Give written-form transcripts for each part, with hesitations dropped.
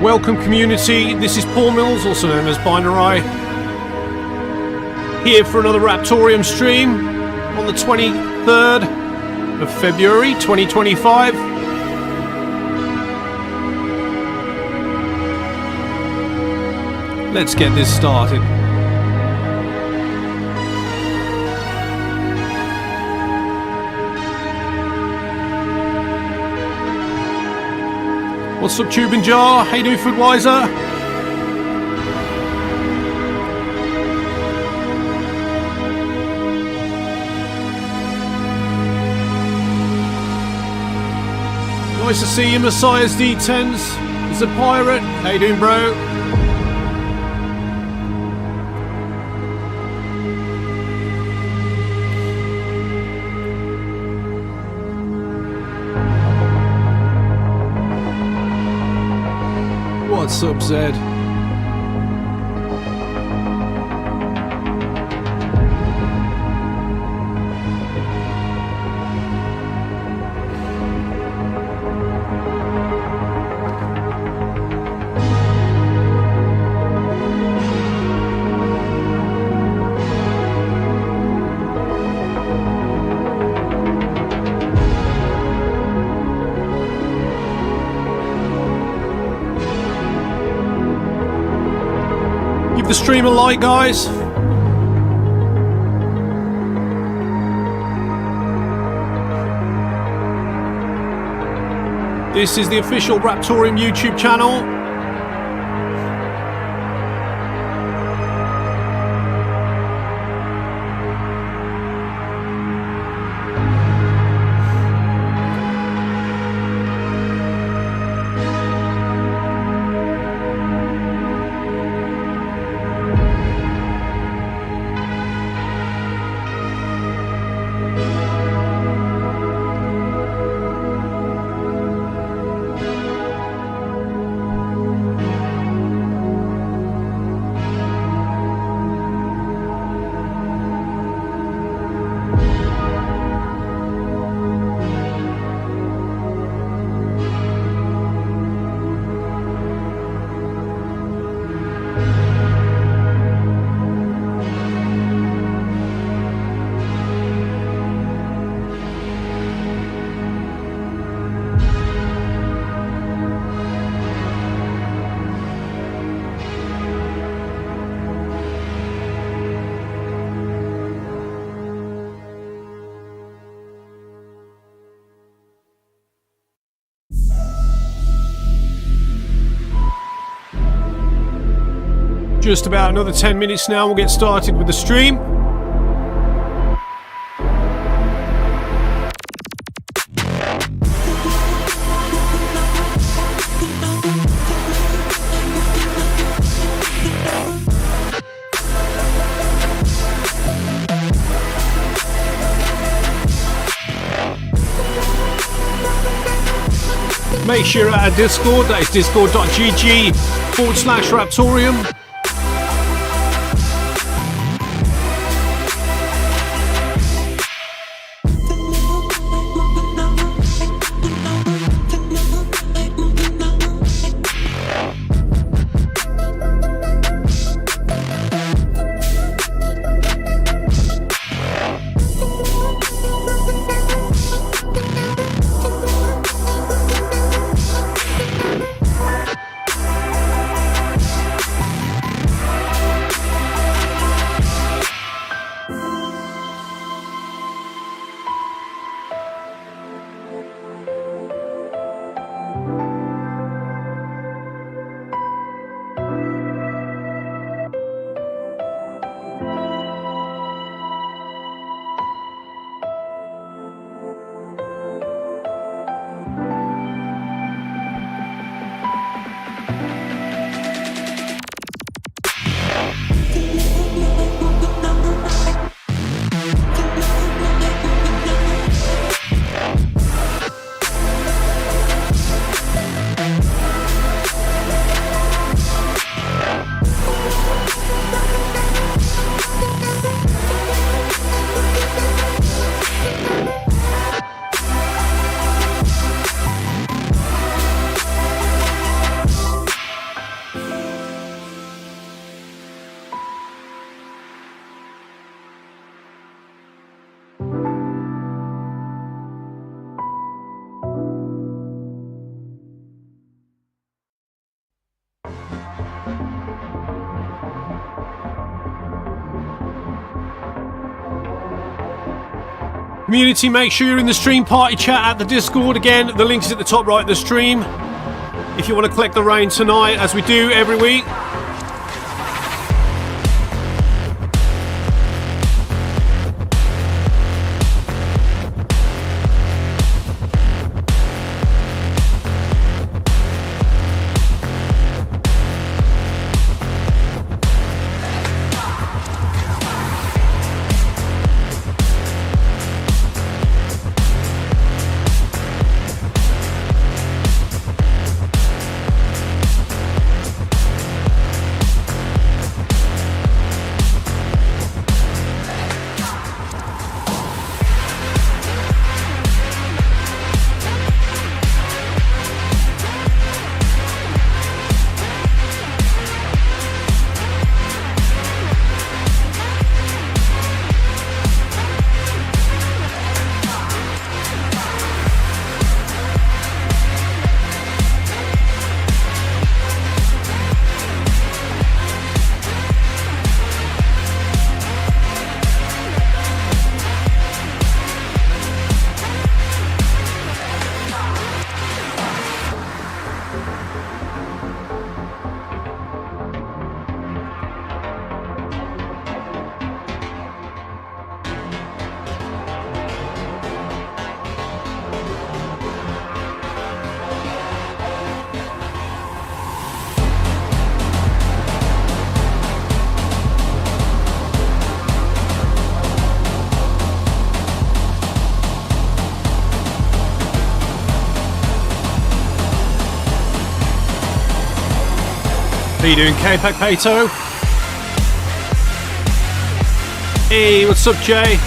Welcome community, this is Paul Mills, also known as Binarai, here for another Raptoreum stream on the 23rd of February 2025. Let's get this started. What's up, Tube and Jar? How you doing, Foodwiser? Nice to see you, Messiah's D10s. It's a pirate. How you doing, bro? What's up, Zed? The stream a like, guys. This is the official Raptoreum YouTube channel. Just about another 10 minutes now, we'll get started with the stream. Make sure you're at our Discord, that is discord.gg/Raptoreum. Community, make sure you're in the stream party chat at the Discord. Again, the link is at the top right of the stream. If you want to collect the rain tonight, as we do every week. How you doing, K-Pack Pato? Hey, what's up, Jay?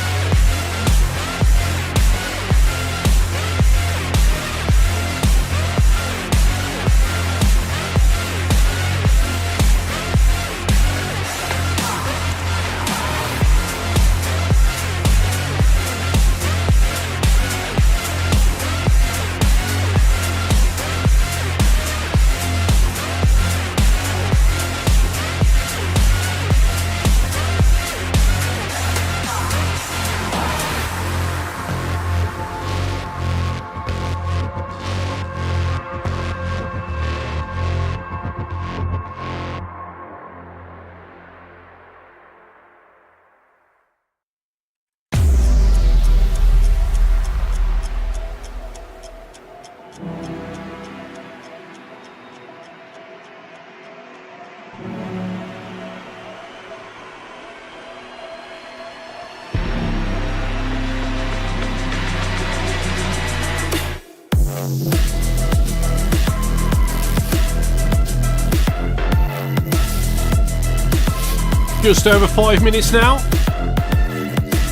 Just over 5 minutes now.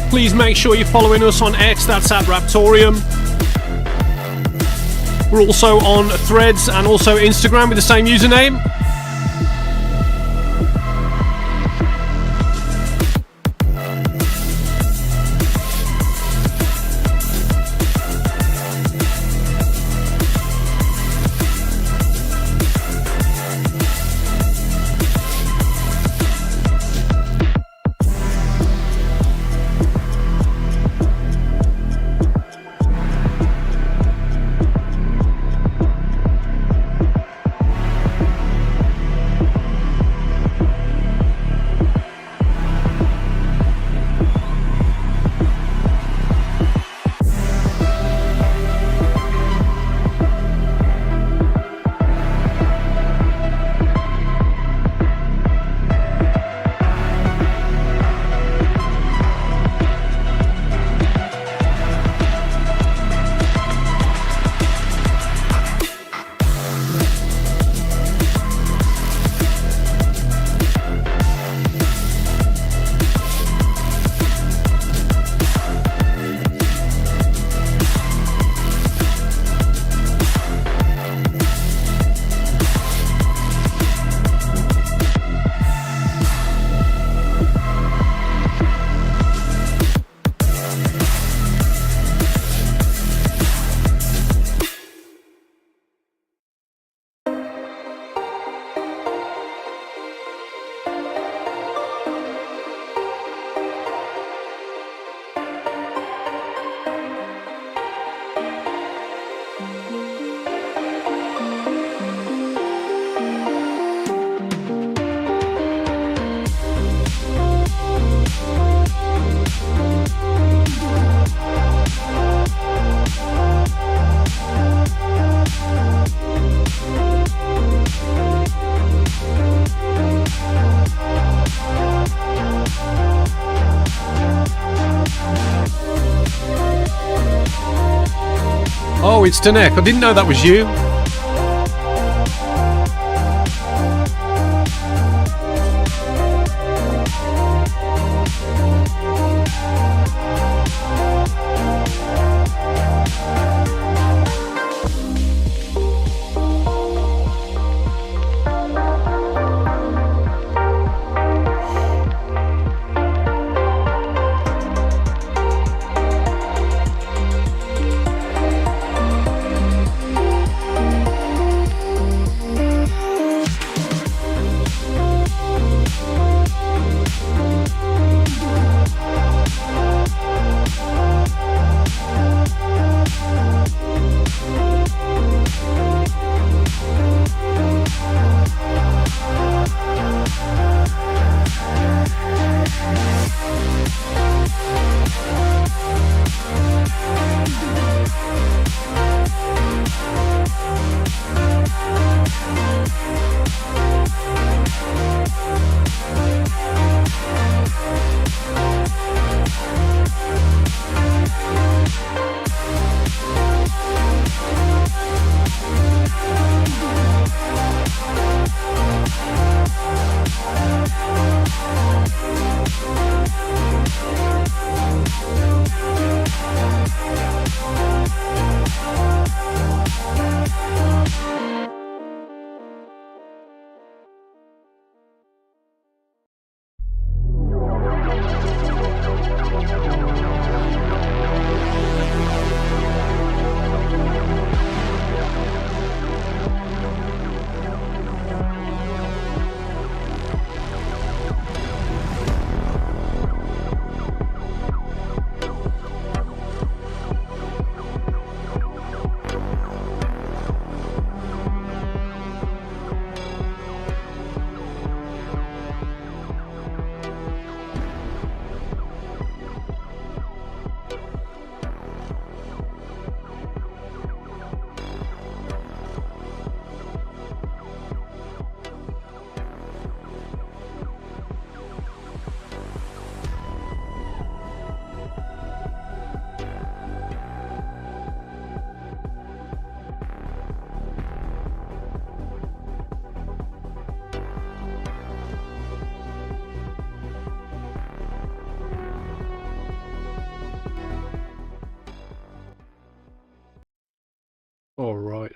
Please make sure you're following us on X, that's at Raptoreum. We're also on Threads and also Instagram with the same username. Oh, it's Danek. I didn't know that was you.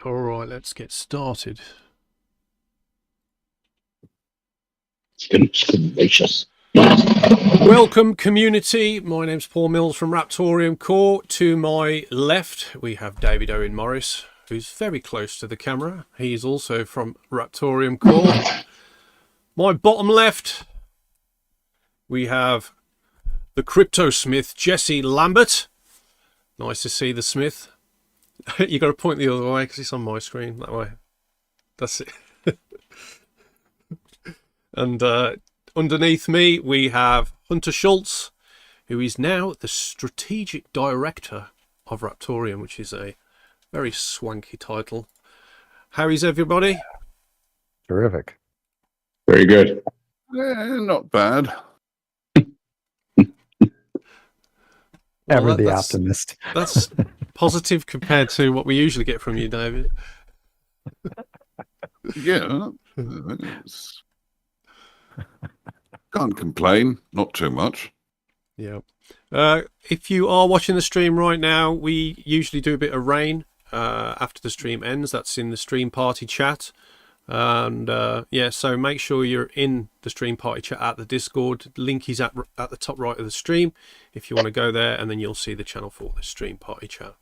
All right, let's get started. Gracious. Welcome, community. My name's Paul Mills from Raptoreum Core. To my left, we have David Owen Morris, who's very close to the camera. He's also from Raptoreum Core. My bottom left, we have the Crypto Smith, Jesse Lambert. Nice to see the Smith. You got to point the other way because it's on my screen. That way. That's it. And underneath me, we have Hunter Schultz, who is now the Strategic Director of Raptoreum, which is a very swanky title. How is everybody? Terrific. Very good. Not bad. Ever the optimist. That's positive compared to what we usually get from you, David. Yeah. Can't complain. Not too much. Yeah. If you are watching the stream right now, we usually do a bit of rain after the stream ends. That's in the stream party chat. And yeah, so make sure you're in the stream party chat at the Discord. The link is at the top right of the stream if you want to go there, and then you'll see the channel for the stream party chat.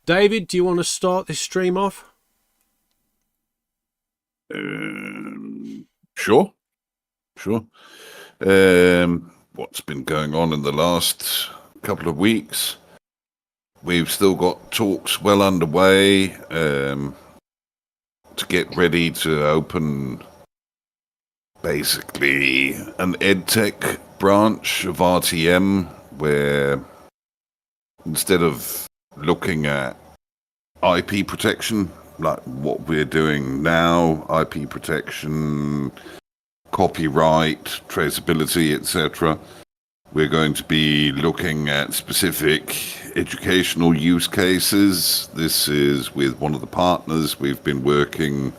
David, do you want to start this stream off? Sure. What's been going on in the last couple of weeks? We've still got talks well underway to get ready to open basically an EdTech branch of RTM, where instead of looking at IP protection, like what we're doing now, IP protection, copyright, traceability, etc., We're going to be looking at specific educational use cases. This is with one of the partners we've been working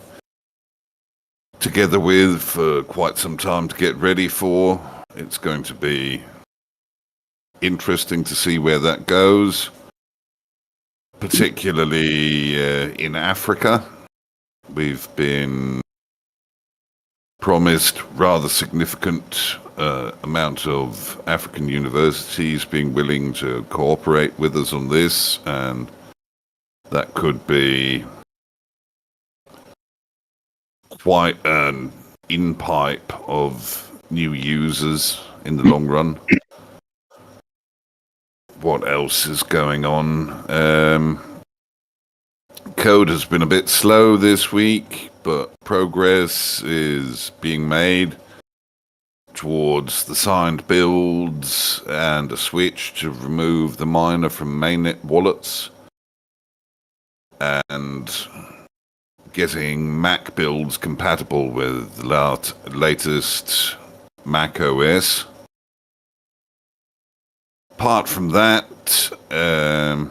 together with for quite some time to get ready for. It's going to be interesting to see where that goes, particularly in Africa. We've been promised rather significant amount of African universities being willing to cooperate with us on this, and that could be quite an in-pipe of new users in the long run. What else is going on? Code has been a bit slow this week, but progress is being made towards the signed builds and a switch to remove the miner from mainnet wallets, and getting Mac builds compatible with the latest Mac OS. Apart from that, the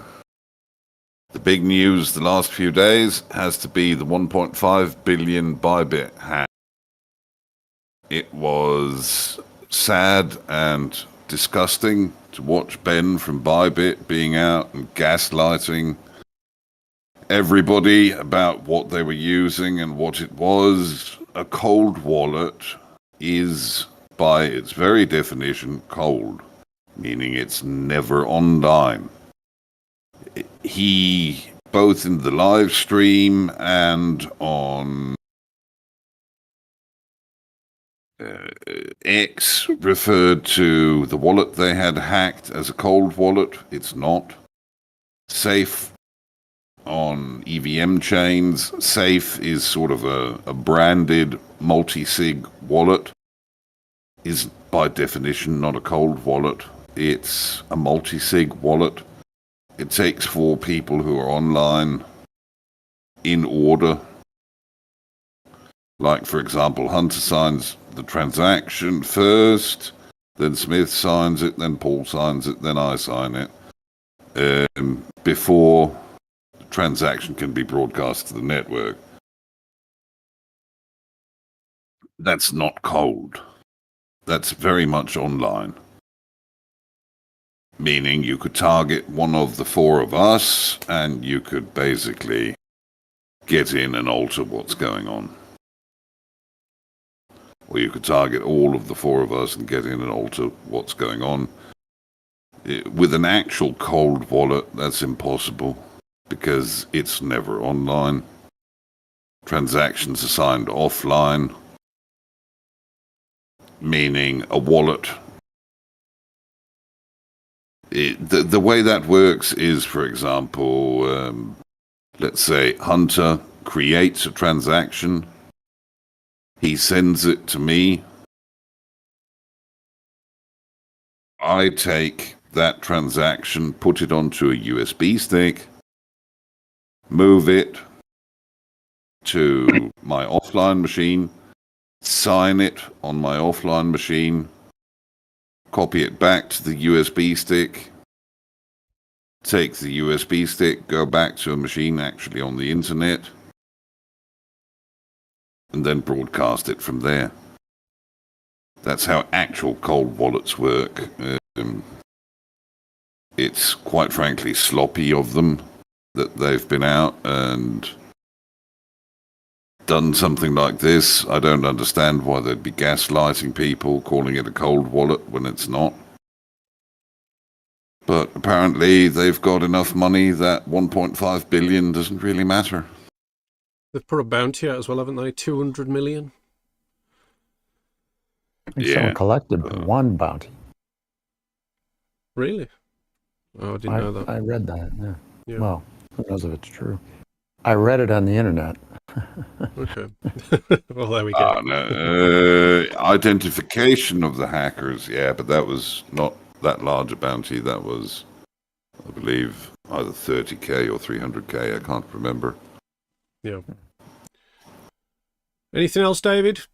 big news the last few days has to be the 1.5 billion Bybit hack. It was sad and disgusting to watch Ben from Bybit being out and gaslighting everybody about what they were using and what it was. A cold wallet is, by its very definition, cold, meaning it's never online. He, both in the live stream and on X, referred to the wallet they had hacked as a cold wallet. It's not. Safe on EVM chains. Safe is sort of a branded multi-sig wallet. Is by definition not a cold wallet. It's a multi-sig wallet. It takes 4 people who are online in order. Like, for example, Hunter signs the transaction first, then Smith signs it, then Paul signs it, then I sign it, before the transaction can be broadcast to the network. That's not cold. That's very much online. Meaning you could target one of the 4 of us, and you could basically get in and alter what's going on. Or you could target all of the 4 of us and get in and alter what's going on. With an actual cold wallet, that's impossible, because it's never online. Transactions are signed offline, meaning a wallet. The way that works is, for example, let's say Hunter creates a transaction. He sends it to me. I take that transaction, put it onto a USB stick, move it to my offline machine, sign it on my offline machine, copy it back to the USB stick, take the USB stick, go back to a machine actually on the internet, and then broadcast it from there. That's how actual cold wallets work. It's quite frankly sloppy of them that they've been out and done something like this. I don't understand why they'd be gaslighting people, calling it a cold wallet when it's not. But apparently they've got enough money that 1.5 billion doesn't really matter. They've put a bounty out as well, haven't they? 200 million? I think someone collected one bounty. Really? Oh, I didn't know that. I read that, Yeah. Well, who knows if it's true. I read it on the internet. Okay. Well, there we go. Identification of the hackers, yeah, but that was not that large a bounty. That was, I believe, either 30k or 300k. I can't remember. Yeah. Anything else, David?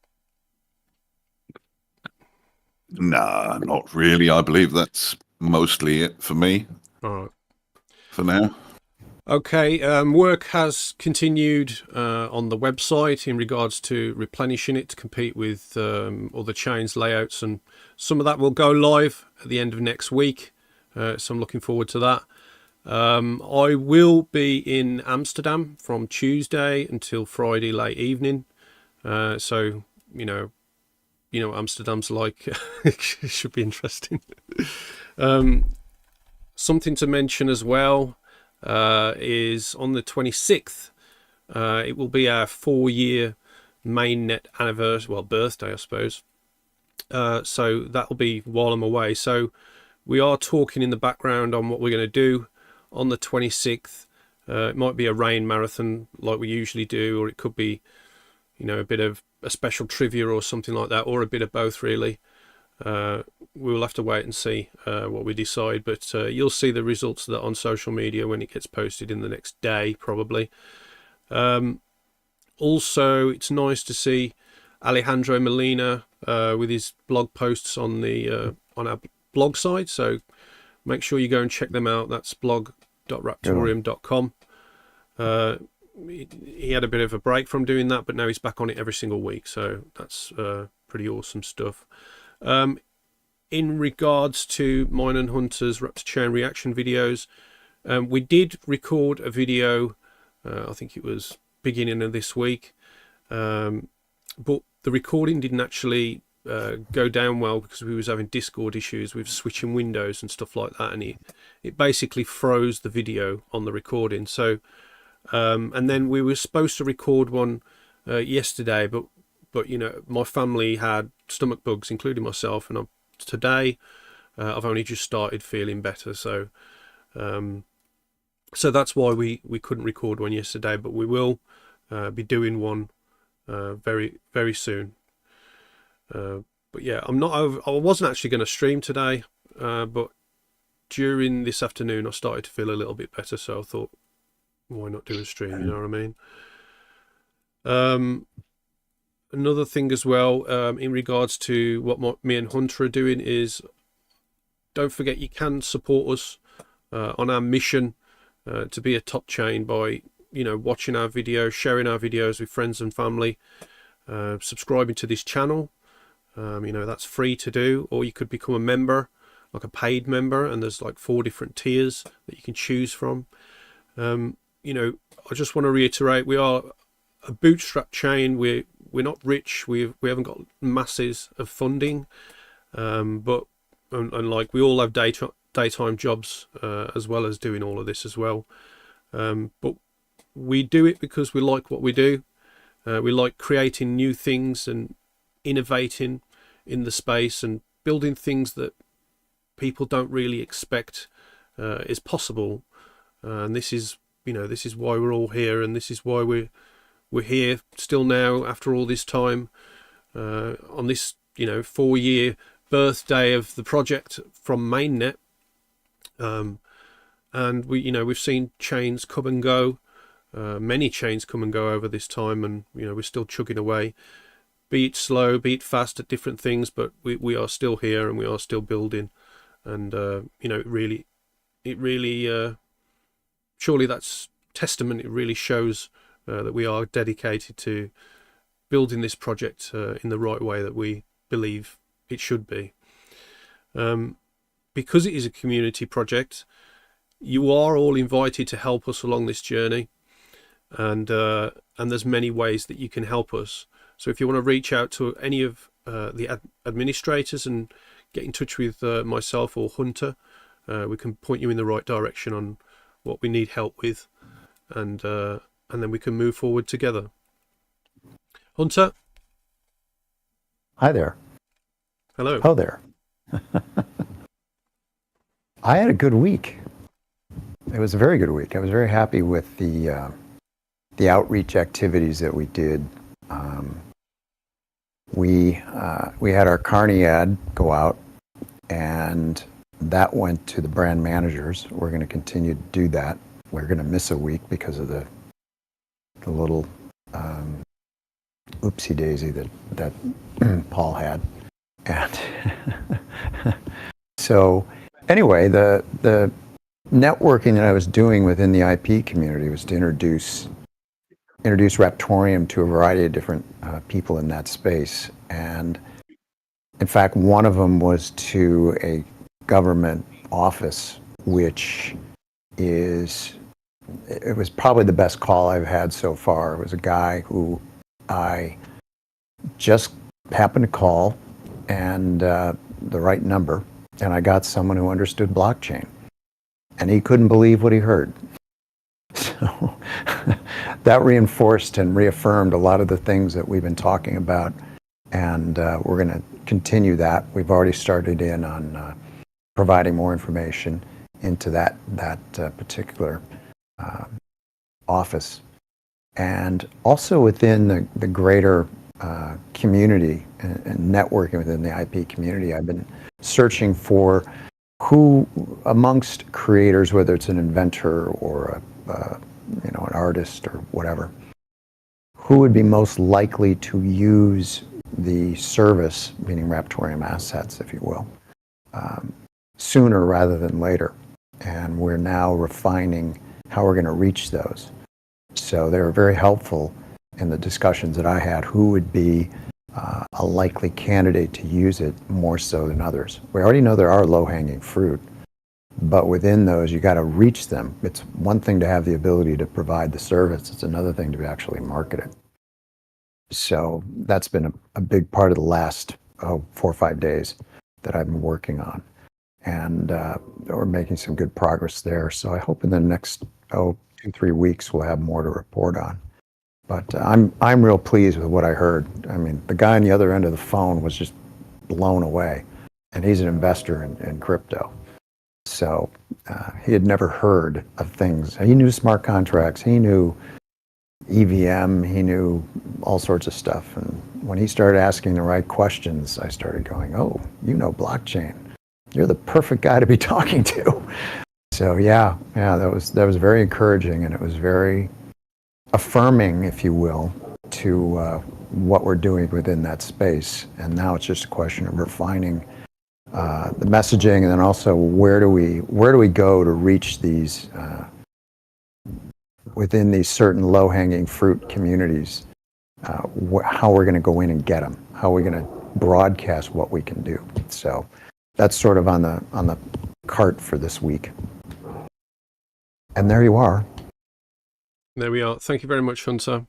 Nah, not really. I believe that's mostly it for me All right. for now. Okay, work has continued on the website in regards to replenishing it to compete with other chains' layouts, and some of that will go live at the end of next week. So I'm looking forward to that. I will be in Amsterdam from Tuesday until Friday late evening. So you know what Amsterdam's like. It should be interesting. Something to mention as well is on the 26th. It will be our 4-year mainnet anniversary, well, birthday, I suppose. So that'll be while I'm away. So we are talking in the background on what we're going to do on the 26th. It might be a rain marathon like we usually do, or it could be, a bit of a special trivia or something like that, or a bit of both, really. We'll have to wait and see what we decide, but you'll see the results of that on social media when it gets posted in the next day, probably. Also, it's nice to see Alejandro Molina with his blog posts on the on our blog site, so make sure you go and check them out. That's blog.raptoreum.com. He had a bit of a break from doing that, but now he's back on it every single week, so that's pretty awesome stuff. In regards to mine and Hunter's Raptor Chain reaction videos, we did record a video, I think it was beginning of this week, but the recording didn't actually go down well because we was having Discord issues with switching windows and stuff like that, and it basically froze the video on the recording. So and then we were supposed to record one yesterday, but my family had stomach bugs, including myself, and today I've only just started feeling better, so that's why we couldn't record one yesterday, but we will be doing one very, very soon. But yeah, I wasn't actually going to stream today, but during this afternoon I started to feel a little bit better, so I thought, why not do a stream, you know what I mean? Another thing as well, in regards to what me and Hunter are doing, is don't forget you can support us on our mission to be a top chain by watching our videos, sharing our videos with friends and family, subscribing to this channel. That's free to do, or you could become a member, like a paid member, and there's like 4 different tiers that you can choose from. I just want to reiterate, we are a bootstrap chain. We're not rich. We haven't got masses of funding, but like we all have daytime jobs as well as doing all of this as well. But we do it because we like what we do. We like creating new things and innovating in the space and building things that people don't really expect is possible. And this is why we're all here, and this is why we're here still now after all this time, on this 4-year birthday of the project from mainnet. And we've seen chains come and go, many chains come and go over this time, and we're still chugging away, be it slow, be it fast, at different things, but we are still here and we are still building. And it really surely that's testament. It really shows that we are dedicated to building this project in the right way that we believe it should be. Because it is a community project, you are all invited to help us along this journey, and there's many ways that you can help us. So if you want to reach out to any of the administrators and get in touch with myself or Hunter, we can point you in the right direction on what we need help with, and then we can move forward together. Hunter? Hi there. Hello. Oh there. I had a good week. It was a very good week. I was very happy with the outreach activities that we did. We had our Carney ad go out, and that went to the brand managers. We're going to continue to do that. We're going to miss a week because of the little oopsie daisy that Paul had, and So anyway, the networking that I was doing within the IP community was to introduce Raptoreum to a variety of different people in that space. And in fact, one of them was to a government office, which it was probably the best call I've had so far. It was a guy who I just happened to call, and the right number, and I got someone who understood blockchain, and he couldn't believe what he heard. So that reinforced and reaffirmed a lot of the things that we've been talking about, and we're going to continue that. We've already started in on providing more information into that particular office, and also within the greater community and networking within the IP community. I've been searching for who amongst creators, whether it's an inventor or an artist or whatever, who would be most likely to use the service, meaning Raptoreum assets, if you will, sooner rather than later. And we're now refining how we're going to reach those. So they were very helpful in the discussions that I had, who would be a likely candidate to use it more so than others. We already know there are low-hanging fruit, but within those, you got to reach them. It's one thing to have the ability to provide the service. It's another thing to actually market it. So that's been a big part of the last 4 or 5 days that I've been working on. And we're making some good progress there. So I hope in the next 2-3 weeks we'll have more to report on. But I'm real pleased with what I heard. I mean, the guy on the other end of the phone was just blown away, and he's an investor in crypto. So he had never heard of things. He knew smart contracts. He knew EVM. He knew all sorts of stuff. And when he started asking the right questions, I started going, "Oh, you know blockchain. You're the perfect guy to be talking to." So yeah, that was very encouraging, and it was very affirming, if you will, to what we're doing within that space. And now it's just a question of refining the messaging, and then also where do we go to reach these within these certain low-hanging fruit communities. How we're going to go in and get them. How we're going to broadcast what we can do. So that's sort of on the cart for this week. And there you are. There we are. Thank you very much, Hunter.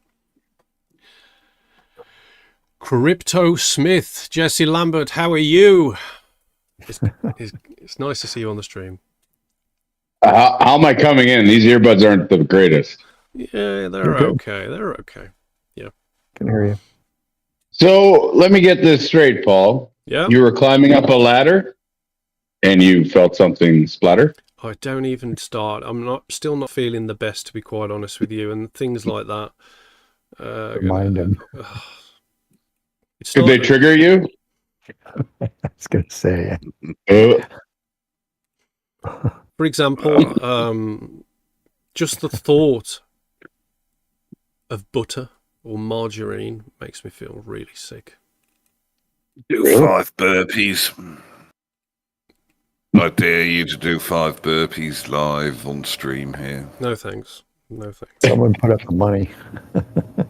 Crypto Smith, Jesse Lambert, how are you? It's nice to see you on the stream. How am I coming in? These earbuds aren't the greatest. Yeah, they're okay. They're okay. Yeah. Can hear you. So let me get this straight, Paul. Yeah. You were climbing up a ladder and you felt something splatter? I don't even start. I'm still not feeling the best, to be quite honest with you, and things like that. Remind him. Did they trigger you? I was going to say. For example, just the thought of butter or margarine makes me feel really sick. Do 5 burpees. I dare you to do 5 burpees live on stream here. No thanks. No thanks. Someone put up the money.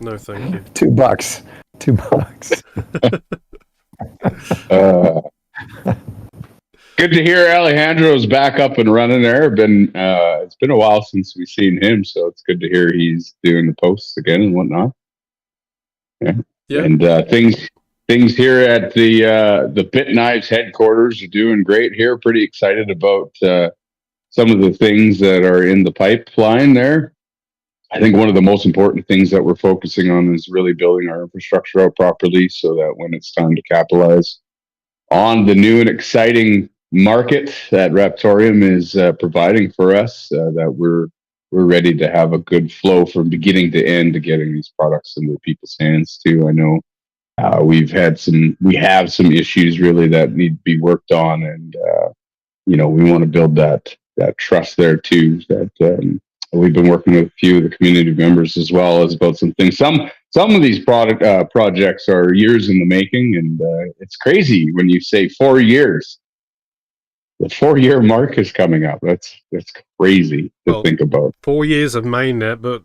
No thank you. $2. $2. Good to hear Alejandro's back up and running there. It's been a while since we've seen him, so it's good to hear he's doing the posts again and whatnot. Yeah. And things here at the Bit Knives headquarters are doing great here. Pretty excited about some of the things that are in the pipeline there. I think one of the most important things that we're focusing on is really building our infrastructure out properly so that when it's time to capitalize on the new and exciting market that Raptoreum is providing for us, that we're ready to have a good flow from beginning to end to getting these products into people's hands too. I know we have some issues really that need to be worked on, and we want to build that trust there too, that we've been working with a few of the community members as well as about some things. Some of these projects are years in the making, and it's crazy when you say 4 years. The 4-year mark is coming up. That's crazy to think about. 4 years of mainnet, but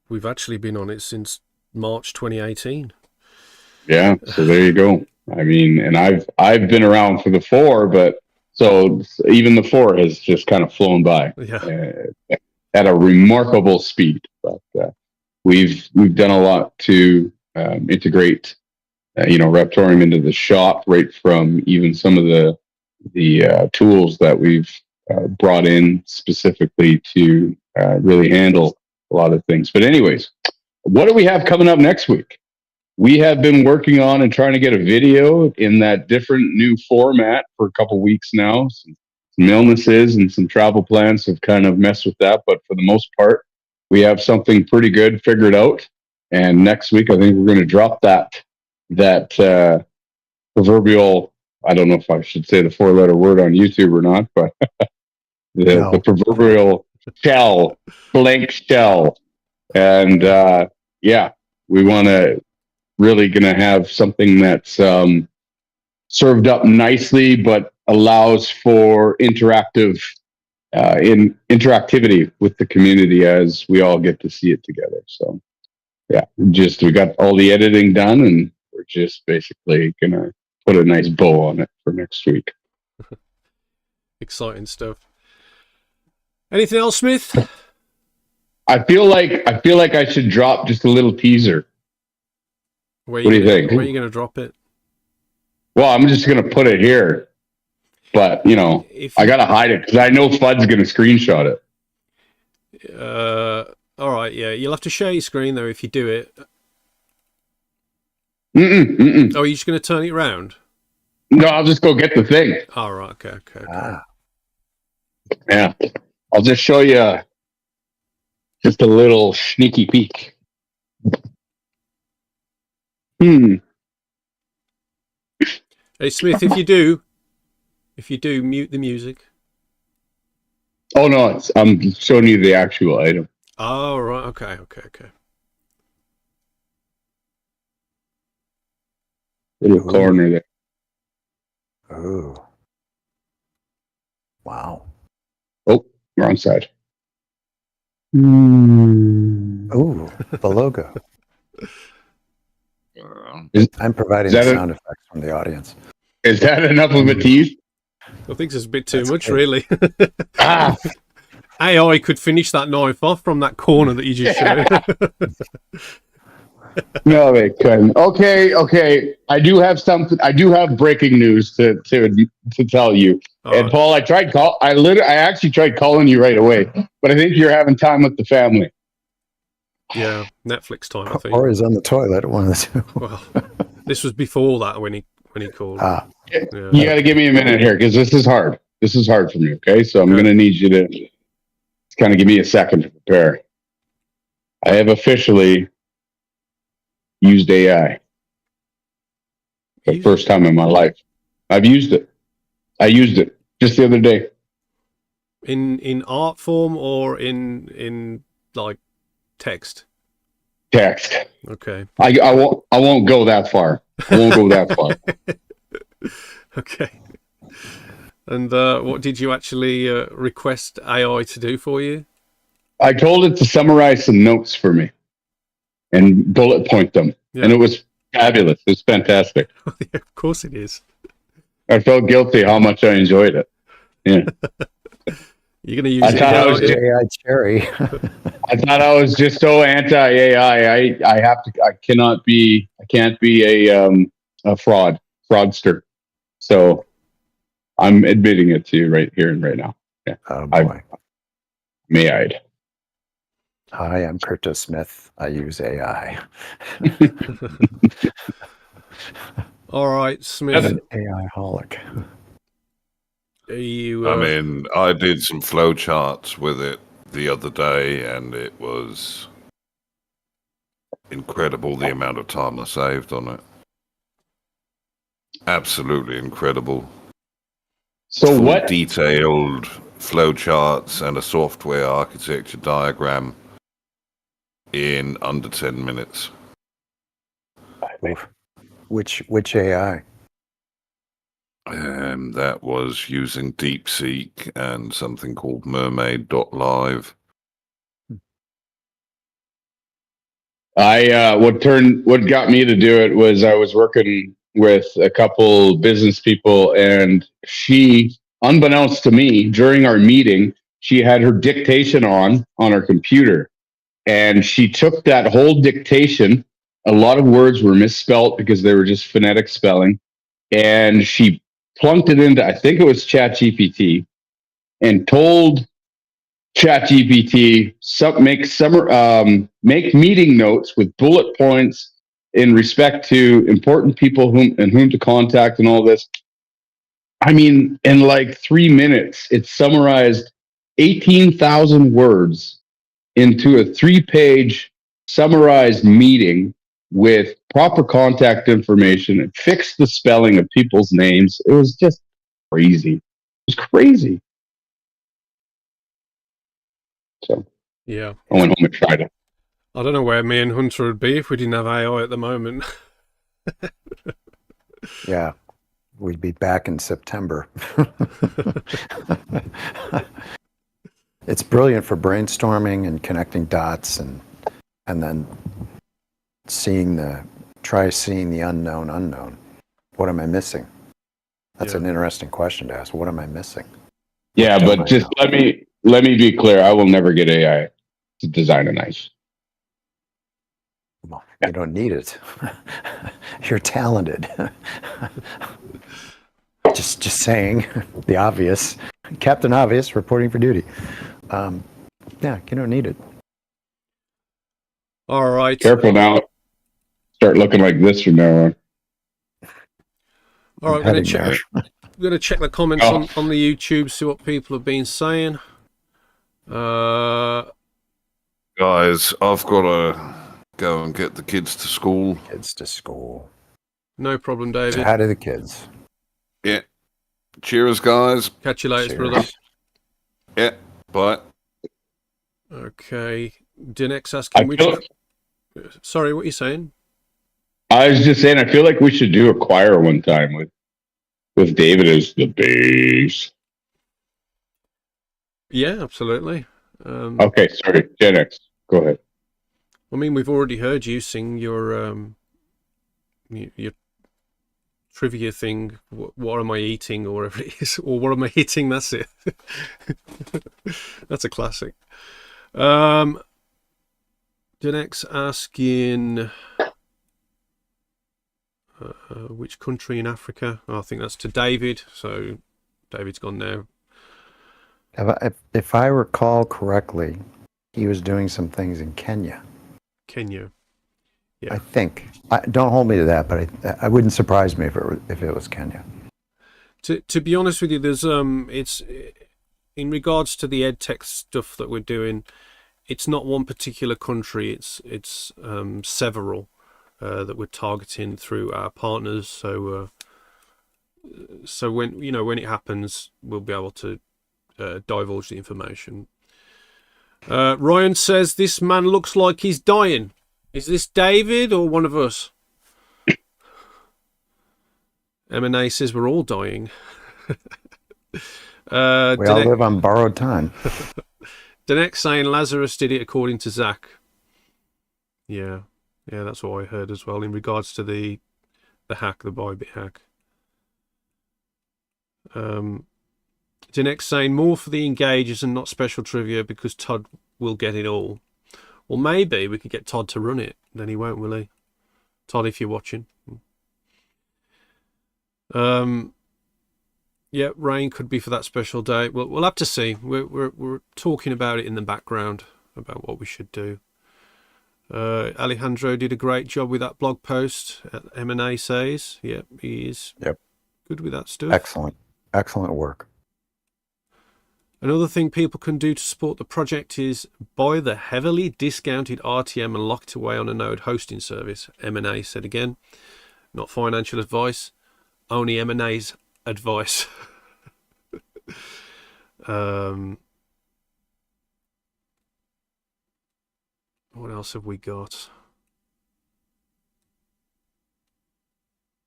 we've actually been on it since March 2018. Yeah, so there you go. I mean, and I've been around for the 4, but so even the 4 has just kind of flown by at a remarkable speed. But we've done a lot to integrate, Raptoreum into the shop, right from even some of the tools that we've brought in specifically to really handle a lot of things. But anyways, what do we have coming up next week? We have been working on and trying to get a video in that different new format for a couple weeks now. Some illnesses and some travel plans have kind of messed with that, but for the most part, we have something pretty good figured out. And next week, I think we're going to drop that proverbial, I don't know if I should say the 4-letter word on YouTube or not, but the proverbial shell, blank shell. And we want to really going to have something that's served up nicely, but allows for interactivity with the community as we all get to see it together. So we got all the editing done, and we're just basically going to put a nice bow on it for next week. Exciting stuff. Anything else, Smith? I feel like I should drop just a little teaser. What do you think? Where are you going to drop it? Well, I'm just going to put it here, but I got to hide it because I know Fudd's going to screenshot it. All right, yeah, you'll have to share your screen though if you do it. Oh, are you just going to turn it around? No, I'll just go get the thing. All right, okay. Yeah, I'll just show you just a little sneaky peek. Hey Smith, if you do mute the music. Oh no, I'm showing you the actual item. Oh right, okay. Little corner there. Oh. Wow. Oh, wrong side. Oh, the logo. I'm providing sound effects from the audience. Is that enough of a tease? I think it's a bit too much, really. AI could finish that knife off from that corner that you just showed. No, they couldn't. Okay. I do have something. I do have breaking news to tell you. And Paul, I actually tried calling you right away, but I think you're having time with the family. Yeah, Netflix time, I think. Or he's on the toilet, one of the two. Well, this was before that when he called. Yeah. You got to give me a minute here because this is hard. This is hard for me. Okay, so I'm going to need you to kind of give me a second to prepare. I have officially used AI for the first time in my life. I've used it. I used it just the other day. In art form or in like text? Text. Okay. I won't go that far. I won't go that far. Okay. And what did you actually request AI to do for you? I told it to summarize some notes for me and bullet point them. Yeah. And it was fabulous. It was fantastic. Yeah, of course it is. I felt guilty how much I enjoyed it. Yeah. You're going to use it. I thought I was AI cherry. I thought I was just so anti-AI. I can't be a fraudster. So I'm admitting it to you right here and right now. Yeah. Oh boy. May-I'd. Hi, I'm Crypto Smith. I use AI. All right, Smith. I'm an AI holic. I did some flow charts with it the other day, and it was incredible the amount of time I saved on it. Absolutely incredible. So what detailed flowcharts and a software architecture diagram in under 10 minutes. Oof. Which AI? That was using DeepSeek and something called Mermaid.live. What got me to do it was I was working with a couple business people, and she, unbeknownst to me, during our meeting, she had her dictation on her computer, and she took that whole dictation. A lot of words were misspelt because they were just phonetic spelling, and she plunked it into, I think it was ChatGPT, and told ChatGPT make meeting notes with bullet points in respect to important people whom to contact and all this. I mean, in like 3 minutes, it summarized 18,000 words into a 3-page summarized meeting with proper contact information. It fixed the spelling of people's names. It was just crazy. It was crazy. So Yeah. I went home and tried it. I don't know where me and Hunter would be if we didn't have AI at the moment. Yeah, we'd be back in September. It's brilliant for brainstorming and connecting dots, and then seeing the unknown. What am I missing? That's an interesting question to ask. What am I missing? Yeah, but just let me be clear. I will never get AI to design a knife. Well, you don't need it. You're talented. just saying the obvious. Captain Obvious reporting for duty. Yeah, you don't need it. All right. Careful now. Start looking like this from now on. All right, we're going to check the comments on the YouTube, see what people have been saying. Guys, I've got to go and get the kids to school. No problem, David. So how do the kids? Yeah. Cheers, guys. Catch you later, brother. Yeah. Bye. Okay. Dinex asking which... Sorry, what are you saying? I was just saying, I feel like we should do a choir one time with David as the bass. Yeah, absolutely. Okay, sorry. Gen X. Go ahead. I mean, we've already heard you sing your trivia thing. What am I eating, or whatever it is, or what am I hitting? That's it. That's a classic. Gen X asking which country in Africa? Oh, I think that's to David. So David's gone now. If I recall correctly, he was doing some things in Kenya. Kenya. Yeah. I think. Don't hold me to that, but I wouldn't surprise me if it was Kenya. To be honest with you, there's it's in regards to the EdTech stuff that we're doing. It's not one particular country. It's several that we're targeting through our partners. So when it happens, we'll be able to divulge the information. Ryan says this man looks like he's dying. Is this David or one of us? M&A says we're all dying. We all live on borrowed time. Dinex saying Lazarus did it according to Zach. Yeah, that's what I heard as well in regards to the hack, the Bybit hack. Dinex saying more for the engagers and not special trivia because Todd will get it all. Well, maybe we could get Todd to run it. Then he won't, will he? Todd, if you're watching. Yeah, rain could be for that special day. We'll have to see. We're talking about it in the background about what we should do. Alejandro did a great job with that blog post. M&A says, yep, he is. Yep. Good with that stuff. Excellent work. Another thing people can do to support the project is buy the heavily discounted RTM and lock it away on a node hosting service. M&A said again, not financial advice, only M&A's advice. What else have we got?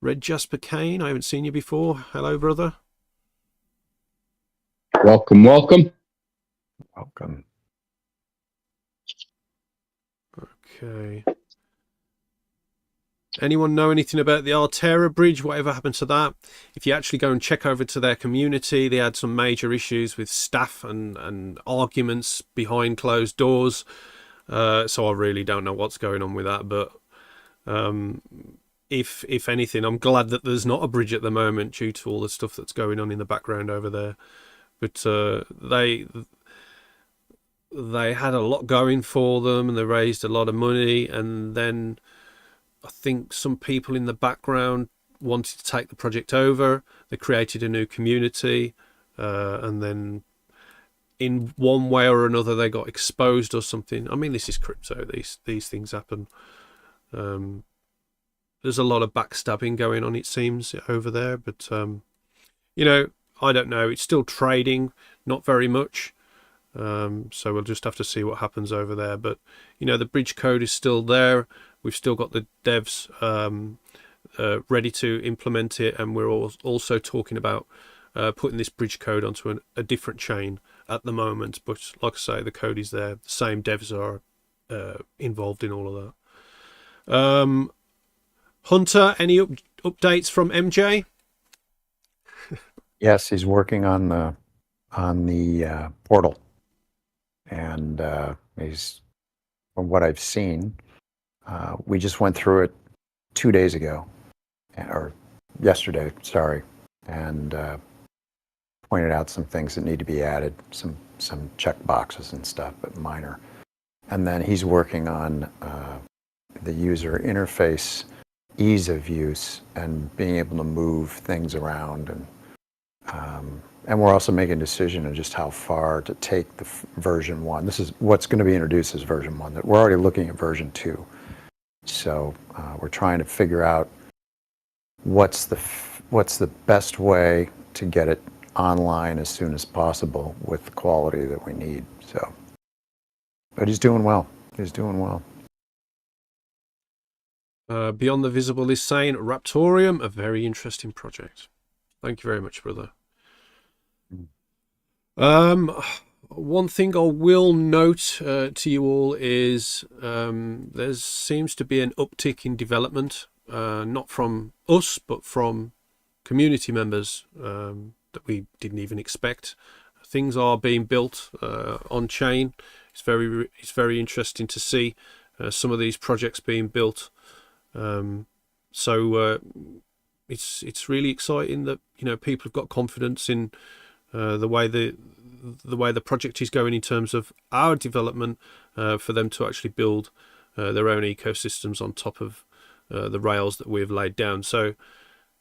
Red Jasper Kane, I haven't seen you before. Hello, brother. Welcome, welcome. Welcome. Okay. Anyone know anything about the Altera Bridge? Whatever happened to that? If you actually go and check over to their community, they had some major issues with staff and arguments behind closed doors. So I really don't know what's going on with that. But if anything, I'm glad that there's not a bridge at the moment due to all the stuff that's going on in the background over there. But they had a lot going for them, and they raised a lot of money, and then I think some people in the background wanted to take the project over. They created a new community, and then in one way or another they got exposed or something. I mean, this is crypto. These things happen. There's a lot of backstabbing going on, it seems, over there. But you know, I don't know. It's still trading, not very much. So we'll just have to see what happens over there. But you know, the bridge code is still there. We've still got the devs ready to implement it, and we're also talking about putting this bridge code onto a different chain at the moment. But like I say, the code is there. The same devs are involved in all of that. Hunter, any updates from MJ? Yes, he's working on the portal, and he's, from what I've seen, we just went through it 2 days ago, or yesterday, sorry, and pointed out some things that need to be added, some check boxes and stuff, but minor. And then he's working on the user interface, ease of use, and being able to move things around, and we're also making a decision on just how far to take the version 1. This is what's going to be introduced as version 1. That we're already looking at version 2. So we're trying to figure out what's the best way to get it online as soon as possible with the quality that we need. So, but he's doing well. He's doing well. Beyond the Visible is saying Raptoreum, a very interesting project. Thank you very much, brother. One thing I will note to you all is there seems to be an uptick in development, not from us, but from community members that we didn't even expect. Things are being built on chain. It's very interesting to see some of these projects being built. So it's really exciting that, you know, people have got confidence in the way the project is going in terms of our development, for them to actually build their own ecosystems on top of the rails that we've laid down. So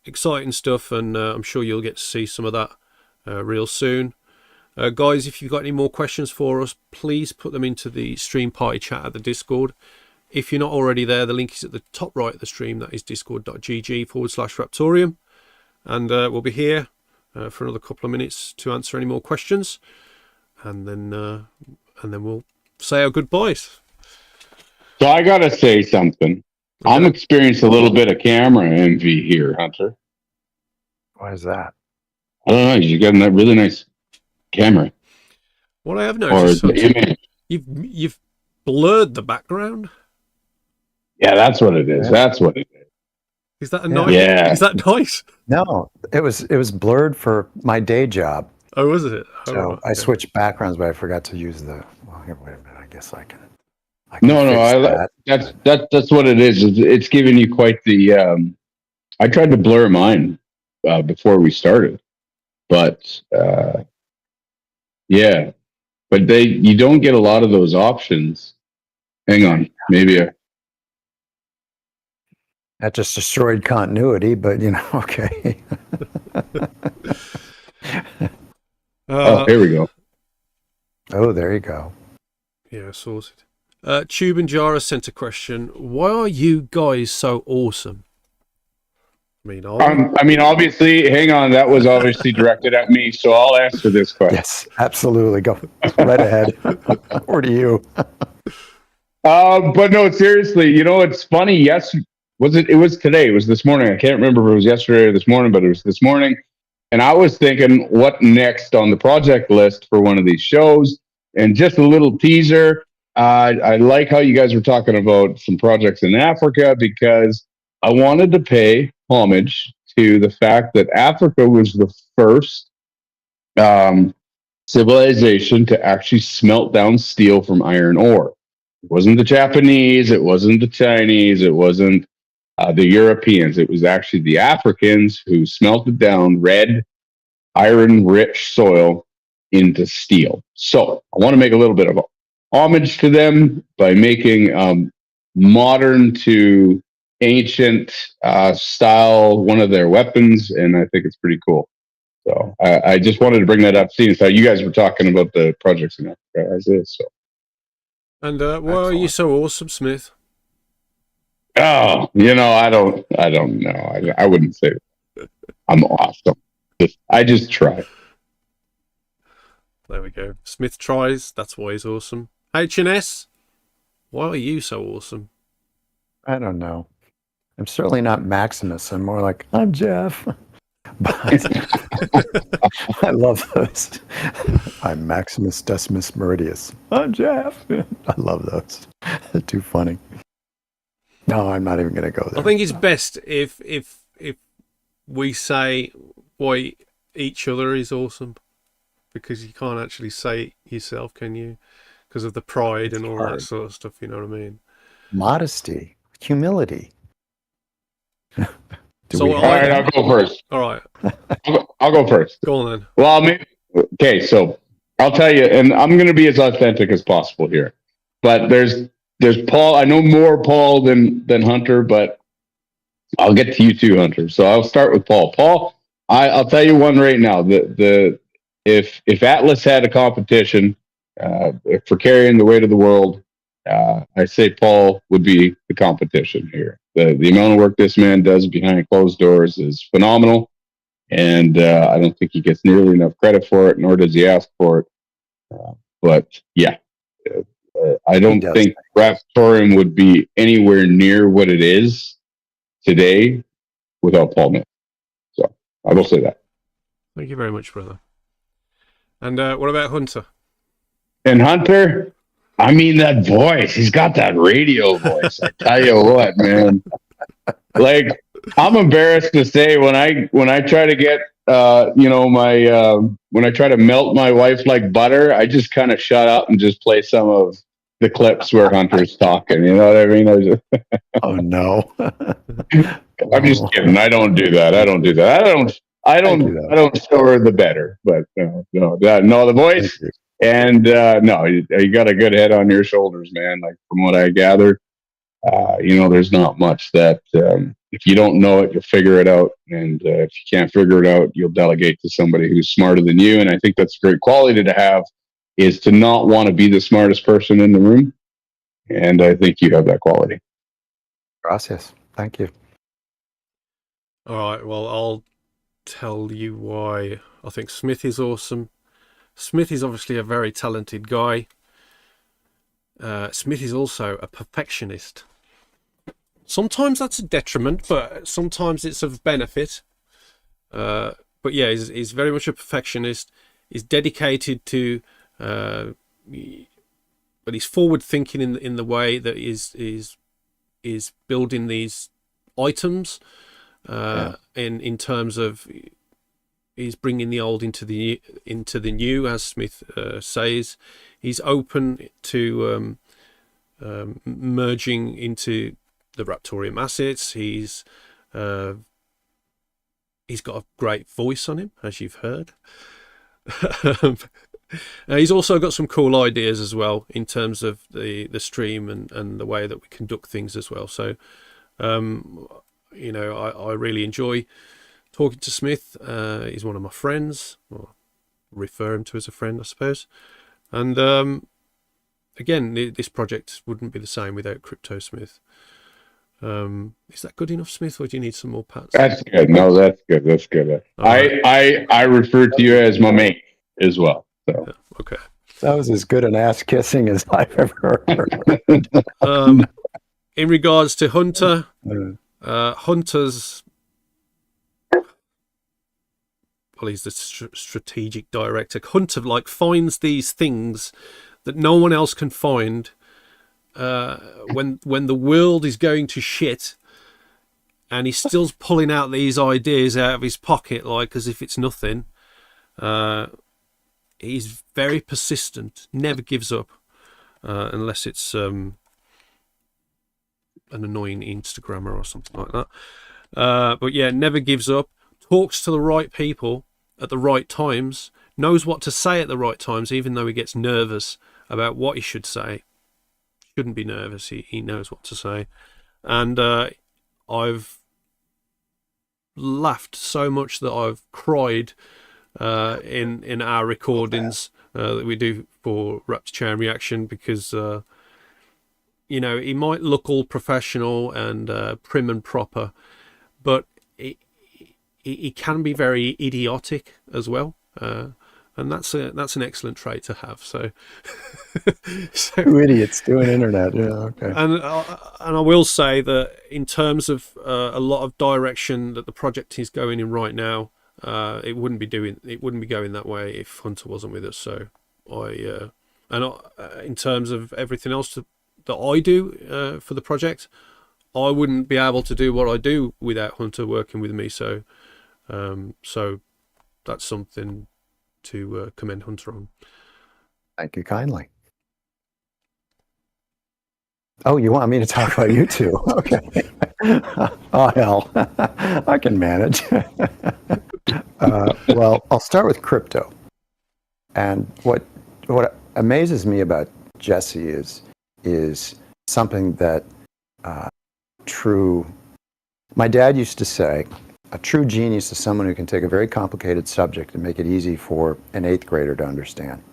exciting stuff, and I'm sure you'll get to see some of that real soon. Guys, if you've got any more questions for us, please put them into the stream party chat at the Discord. If you're not already there, the link is at the top right of the stream. That is discord.gg/Raptoreum. And we'll be here for another couple of minutes to answer any more questions. And then we'll say our goodbyes. So I got to say something. Okay. I'm experiencing a little bit of camera envy here, Hunter. Why is that? I don't know. You got a really nice camera. What I have noticed, Or the image. you've blurred the background. Yeah, that's what it is. Yeah. That's what it is. Is that a nice? Yeah. Is that nice? No, it was blurred for my day job. Oh, was it? Oh, So right, I okay. switched backgrounds, but I forgot to use the. Well, here, wait a minute. I guess I can. No, fix that. that's what it is. It's giving you quite the. I tried to blur mine before we started, but yeah, but you don't get a lot of those options. Hang on, maybe That just destroyed continuity, but you know, okay. oh, here we go. Oh, there you go. Yeah, sorted. Tube and Jara sent a question. Why are you guys so awesome? I mean, I mean, obviously, hang on. That was obviously directed at me, so I'll answer this question. Yes, absolutely. Go right ahead. Over to you. But no, seriously, you know, it's funny. Yes, it was today. It was this morning. I can't remember if it was yesterday or this morning, but it was this morning. And I was thinking, what next on the project list for one of these shows? And just a little teaser. I like how you guys were talking about some projects in Africa, because I wanted to pay homage to the fact that Africa was the first civilization to actually smelt down steel from iron ore. It wasn't the Japanese, it wasn't the Chinese, it wasn't the Europeans. It was actually the Africans who smelted down red, iron rich soil into steel. So I want to make a little bit of homage to them by making modern to ancient style one of their weapons, and I think it's pretty cool. So I just wanted to bring that up, seeing how you guys were talking about the projects in Africa as is. So. And why are you so awesome, Smith? Oh, you know, I don't know. I wouldn't say that. I'm awesome. I just try. There we go. Smith tries. That's why he's awesome. HNS, why are you so awesome? I don't know. I'm certainly not Maximus. I'm more like, I'm Jeff. But I love those. I'm Maximus Decimus Meridius. I'm Jeff. I love those. They're too funny. No, I'm not even going to go there. I think it's best if we say why each other is awesome, because you can't actually say it yourself, can you? Because of the pride and all that sort of stuff. You know what I mean? Modesty, humility. All right, I'll go first. All right, I'll go first. go on then. Well, okay, so I'll tell you, and I'm going to be as authentic as possible here. But there's Paul. I know more Paul than Hunter, but I'll get to you too, Hunter. So I'll start with Paul. Paul, I'll tell you one right now. If Atlas had a competition for carrying the weight of the world, I say Paul would be the competition here. The amount of work this man does behind closed doors is phenomenal, and I don't think he gets nearly enough credit for it, nor does he ask for it. But yeah, I don't think Raptoreum would be anywhere near what it is today without Paul Nick. So I will say that. Thank you very much, brother. And what about Hunter? And Hunter, I mean, that voice, he's got that radio voice. I tell you what, man. Like, I'm embarrassed to say when I try to get, when I try to melt my wife like butter, I just kind of shut up and just play some of the clips where Hunter's talking. You know what I mean? Oh, no. I'm just kidding. I don't do that. I don't show her the better, but the voice. And no, you got a good head on your shoulders, man. Like, from what I gathered, there's not much that if you don't know it, you'll figure it out. And if you can't figure it out, you'll delegate to somebody who's smarter than you. And I think that's a great quality to have, is to not want to be the smartest person in the room. And I think you have that quality. Gracias. Thank you. All right, well, I'll tell you why I think Smith is awesome. Smith is obviously a very talented guy. Smith is also a perfectionist. Sometimes that's a detriment, but sometimes it's of benefit. But yeah, he's very much a perfectionist. He's dedicated to, but he's forward thinking in the way that is building these items. In terms of, he's bringing the old into the new, as Smith says. He's open to merging into the Raptoreum assets. He's got a great voice on him, as you've heard. He's also got some cool ideas as well in terms of the stream and the way that we conduct things as well. So, I really enjoy talking to Smith. He's one of my friends, or refer him to as a friend, I suppose. And again, this project wouldn't be the same without Crypto Smith. Is that good enough, Smith, or do you need some more pats? That's good. No, that's good. That's good. I refer to you as my mate as well. So Yeah, okay. That was as good an ass kissing as I've ever heard. In regards to Hunter, Hunter's, well, he's the strategic director. Hunter finds these things that no one else can find. When the world is going to shit, and he's still pulling out these ideas out of his pocket like as if it's nothing. He's very persistent, never gives up, unless it's an annoying Instagrammer or something like that. But yeah, never gives up, talks to the right people at the right times, knows what to say at the right times, even though he gets nervous about what he should say. Shouldn't be nervous, he knows what to say. And I've laughed so much that I've cried in our recordings that we do for Raptor Chain Reaction, because you know, he might look all professional and prim and proper, but he can be very idiotic as well, and that's an excellent trait to have. So, Two idiots doing internet. Yeah, okay. And I will say that in terms of a lot of direction that the project is going in right now, it wouldn't be going that way if Hunter wasn't with us. So in terms of everything else that I do for the project, I wouldn't be able to do what I do without Hunter working with me. So that's something to commend Hunter on. Thank you kindly. Oh, you want me to talk about you two? Okay. Oh, hell. I can manage. Well, I'll start with crypto. And what amazes me about Jesse is something that my dad used to say, a true genius is someone who can take a very complicated subject and make it easy for an 8th grader to understand.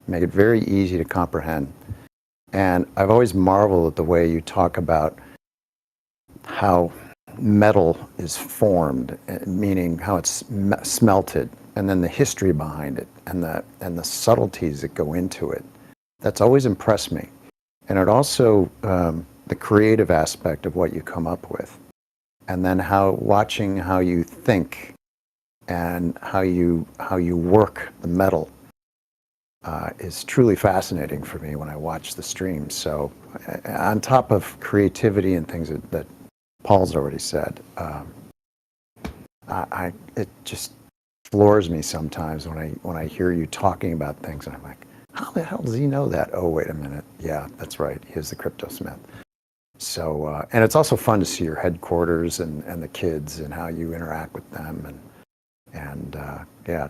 Make it very easy to comprehend. And I've always marveled at the way you talk about how metal is formed, meaning how it's smelted, and then the history behind it, and the subtleties that go into it. That's always impressed me. And it also, the creative aspect of what you come up with. And then watching how you think and how you work the metal is truly fascinating for me when I watch the streams. So on top of creativity and things that Paul's already said, it just floors me sometimes when I hear you talking about things, and I'm like, how the hell does he know that? Oh, wait a minute. Yeah, that's right. He is the Crypto Smith. So, and it's also fun to see your headquarters and the kids and how you interact with them. And yeah,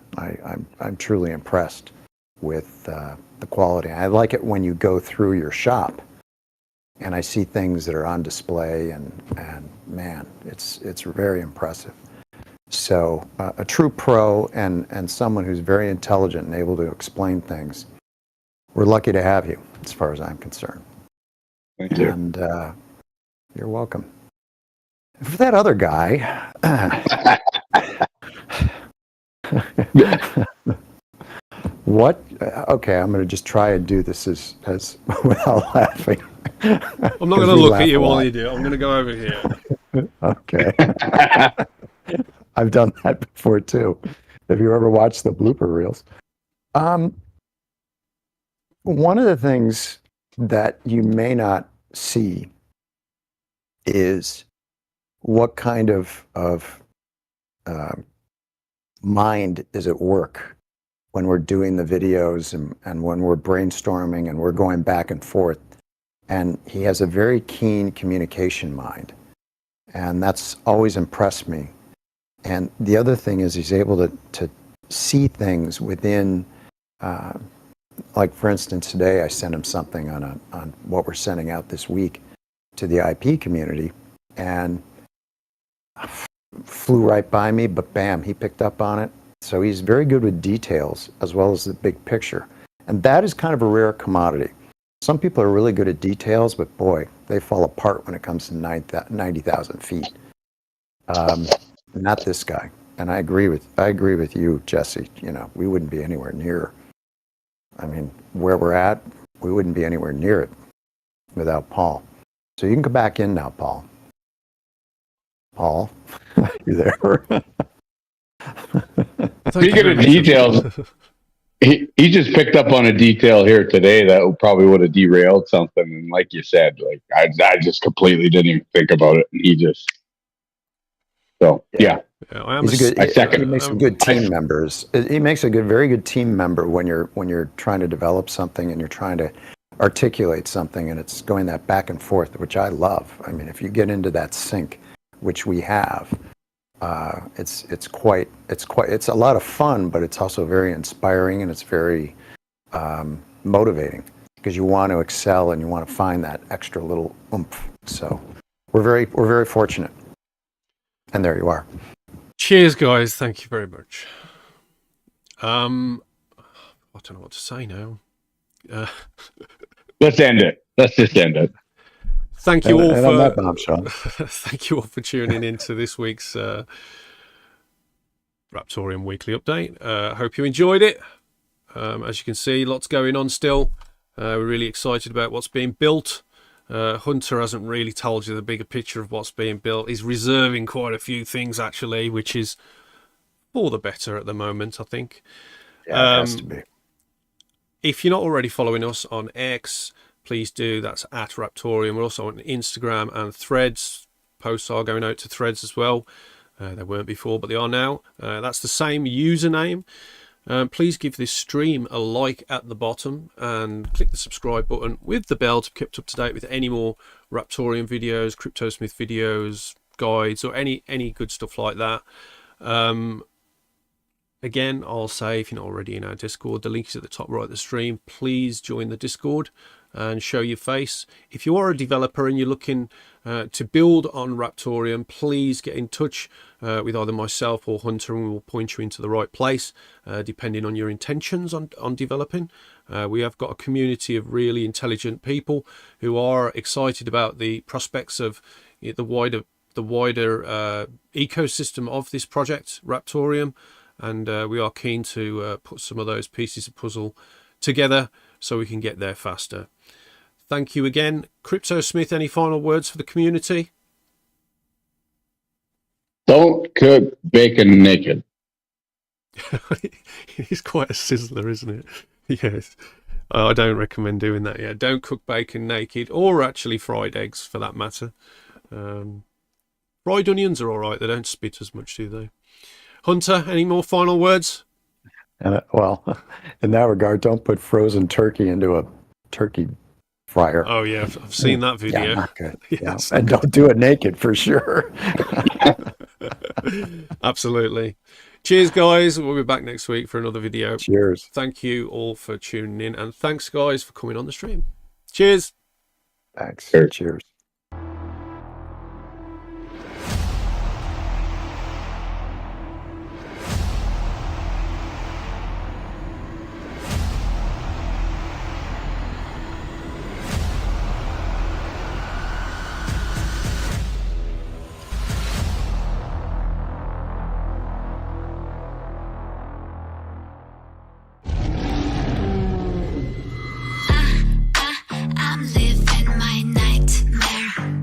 I'm truly impressed with the quality. I like it when you go through your shop and I see things that are on display, and man, it's very impressive. So a true pro and someone who's very intelligent and able to explain things. We're lucky to have you, as far as I'm concerned. thank you. And you're welcome. For that other guy, what? Okay, I'm going to just try and do this as without laughing. I'm not going to look at you while you do it. I'm going to go over here. Okay. I've done that before too. Have you ever watched the blooper reels? One of the things that you may not see is what kind of mind is at work when we're doing the videos and when we're brainstorming and we're going back and forth. And he has a very keen communication mind. And that's always impressed me. And the other thing is he's able to see things within, like for instance, today I sent him something on what we're sending out this week to the IP community, and flew right by me, but bam, he picked up on it. So he's very good with details as well as the big picture. And that is kind of a rare commodity. Some people are really good at details, but boy, they fall apart when it comes to 90,000 feet. Not this guy. And I agree with you, Jesse. You know, we wouldn't be anywhere near. I mean, where we're at, we wouldn't be anywhere near it without Paul. So you can go back in now, Paul. Paul, you there? Speaking of details, he just picked up on a detail here today that probably would have derailed something. And like you said, like I just completely didn't even think about it. And he just, so yeah. He's a good. He makes some good team members. He makes a very good team member when you're trying to develop something and you're trying to articulate something, and it's going that back and forth, which I love. I mean, if you get into that sync, which we have, it's a lot of fun, but it's also very inspiring, and it's very motivating, because you want to excel and you want to find that extra little oomph. So we're very fortunate. And there you are. Cheers, guys. Thank you very much. I don't know what to say now. Let's end it. Let's just end it. Thank you all for bombshell. thank you all for tuning into this week's Raptoreum Weekly Update. Hope you enjoyed it. As you can see, lots going on still. We're really excited about what's being built. Hunter hasn't really told you the bigger picture of what's being built. He's reserving quite a few things, actually, which is for the better at the moment, I think. Yeah, it has to be. If you're not already following us on X, please do. That's at Raptoreum. We're also on Instagram and Threads. Posts are going out to Threads as well. They weren't before, but they are now. That's the same username. Please give this stream a like at the bottom and click the subscribe button with the bell to be kept up to date with any more Raptoreum videos, CryptoSmith videos, guides, or any good stuff like that. Again, I'll say, if you're not already in our Discord, the link is at the top right of the stream. Please join the Discord and show your face. If you are a developer and you're looking to build on Raptoreum, please get in touch with either myself or Hunter, and we'll point you into the right place, depending on your intentions on developing. We have got a community of really intelligent people who are excited about the prospects of the wider ecosystem of this project, Raptoreum, and we are keen to put some of those pieces of puzzle together so we can get there faster. Thank you again. CryptoSmith, any final words for the community? Don't cook bacon naked. It's quite a sizzler, isn't it? Yes. I don't recommend doing that. Yeah, don't cook bacon naked, or actually fried eggs for that matter. Fried onions are all right. They don't spit as much, do they? Hunter, any more final words? Well, in that regard, don't put frozen turkey into a turkey fryer. Oh yeah, I've seen that video. Yeah, not good. Yes. Yeah. And don't do it naked for sure. Absolutely. Cheers, guys. We'll be back next week for another video. Cheers. Thank you all for tuning in, and thanks, guys, for coming on the stream. Cheers. Thanks. Cheers. Cheers. I'm living my nightmare.